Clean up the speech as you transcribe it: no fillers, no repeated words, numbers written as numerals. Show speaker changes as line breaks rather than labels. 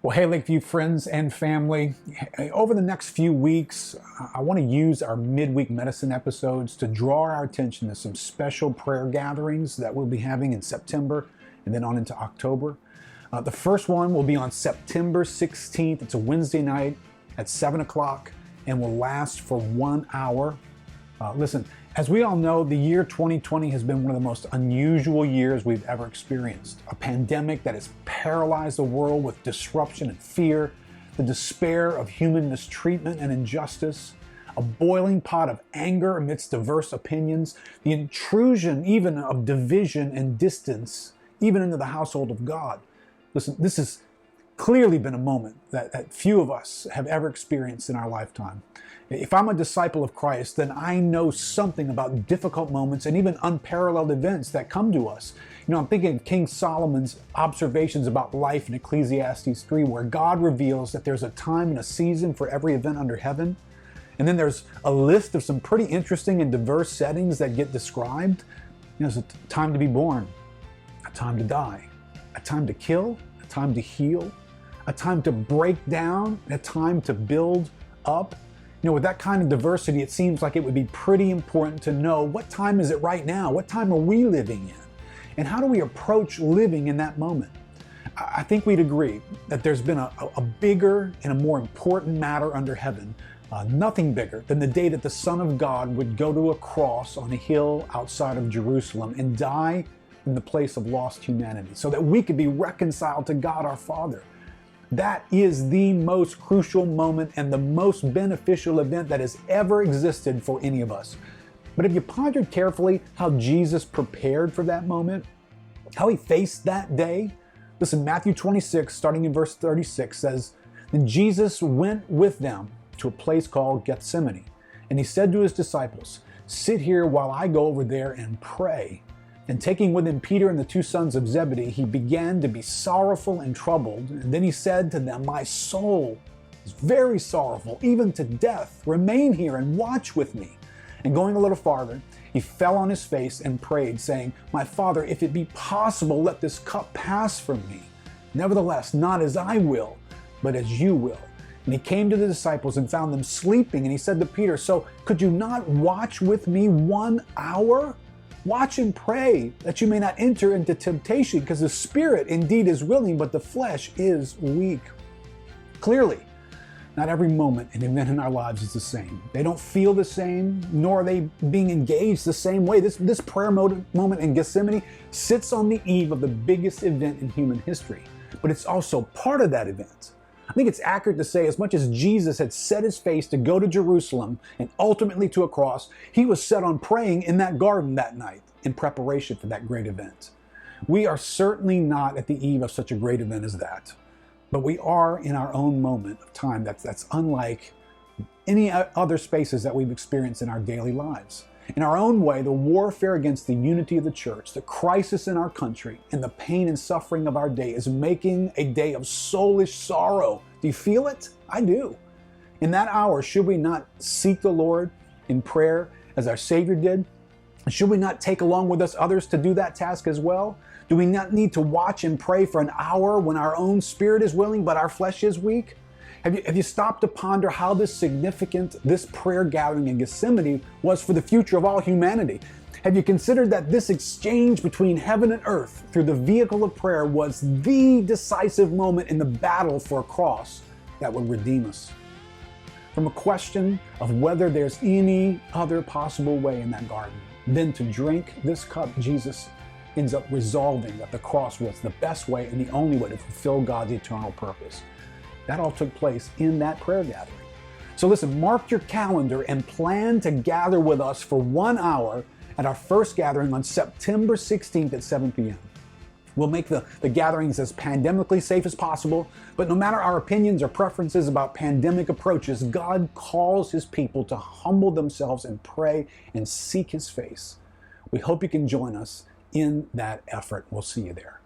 Well, hey, Lakeview friends and family. Over the next few weeks, I want to use our Midweek Medicine episodes to draw our attention to some special prayer gatherings that we'll be having in September and then on into October. The first one will be on September 16th. It's a Wednesday night at 7 o'clock and will last for 1 hour. Listen, as we all know, the year 2020 has been one of the most unusual years we've ever experienced. A pandemic that has paralyzed the world with disruption and fear, the despair of human mistreatment and injustice, a boiling pot of anger amidst diverse opinions, the intrusion even of division and distance, even into the household of God. Listen, this has clearly been a moment that few of us have ever experienced in our lifetime. If I'm a disciple of Christ, then I know something about difficult moments and even unparalleled events that come to us. You know, I'm thinking of King Solomon's observations about life in Ecclesiastes 3, where God reveals that there's a time and a season for every event under heaven. And then there's a list of some pretty interesting and diverse settings that get described. You know, there's a time to be born, a time to die, a time to kill, a time to heal, a time to break down, a time to build up. You know, with that kind of diversity, it seems like it would be pretty important to know what time is it right now? What time are we living in? And how do we approach living in that moment? I think we'd agree that there's been a bigger and a more important matter under heaven, nothing bigger than the day that the Son of God would go to a cross on a hill outside of Jerusalem and die in the place of lost humanity so that we could be reconciled to God our Father. That is the most crucial moment and the most beneficial event that has ever existed for any of us. But have you pondered carefully how Jesus prepared for that moment? How he faced that day? Listen, Matthew 26, starting in verse 36 says, "Then Jesus went with them to a place called Gethsemane, and he said to his disciples, 'Sit here while I go over there and pray.' And taking with him Peter and the two sons of Zebedee, he began to be sorrowful and troubled. And then he said to them, 'My soul is very sorrowful, even to death. Remain here and watch with me.' And going a little farther, he fell on his face and prayed, saying, 'My Father, if it be possible, let this cup pass from me. Nevertheless, not as I will, but as you will.' And he came to the disciples and found them sleeping. And he said to Peter, 'So could you not watch with me 1 hour? Watch and pray that you may not enter into temptation, because the spirit indeed is willing, but the flesh is weak.'" Clearly, not every moment and event in our lives is the same. They don't feel the same, nor are they being engaged the same way. This prayer moment in Gethsemane sits on the eve of the biggest event in human history, but it's also part of that event. I think it's accurate to say, as much as Jesus had set his face to go to Jerusalem and ultimately to a cross, he was set on praying in that garden that night in preparation for that great event. We are certainly not at the eve of such a great event as that, but we are in our own moment of time that's unlike any other spaces that we've experienced in our daily lives. In our own way, the warfare against the unity of the church, the crisis in our country, and the pain and suffering of our day is making a day of soulish sorrow. Do you feel it? I do. In that hour, should we not seek the Lord in prayer as our Savior did? Should we not take along with us others to do that task as well? Do we not need to watch and pray for an hour when our own spirit is willing but our flesh is weak? Have you stopped to ponder how significant this prayer gathering in Gethsemane was for the future of all humanity? Have you considered that this exchange between heaven and earth through the vehicle of prayer was the decisive moment in the battle for a cross that would redeem us? From a question of whether there's any other possible way in that garden than to drink this cup, Jesus ends up resolving that the cross was the best way and the only way to fulfill God's eternal purpose. That all took place in that prayer gathering. So listen, mark your calendar and plan to gather with us for 1 hour at our first gathering on September 16th at 7 p.m. We'll make the gatherings as pandemically safe as possible, but no matter our opinions or preferences about pandemic approaches, God calls his people to humble themselves and pray and seek his face. We hope you can join us in that effort. We'll see you there.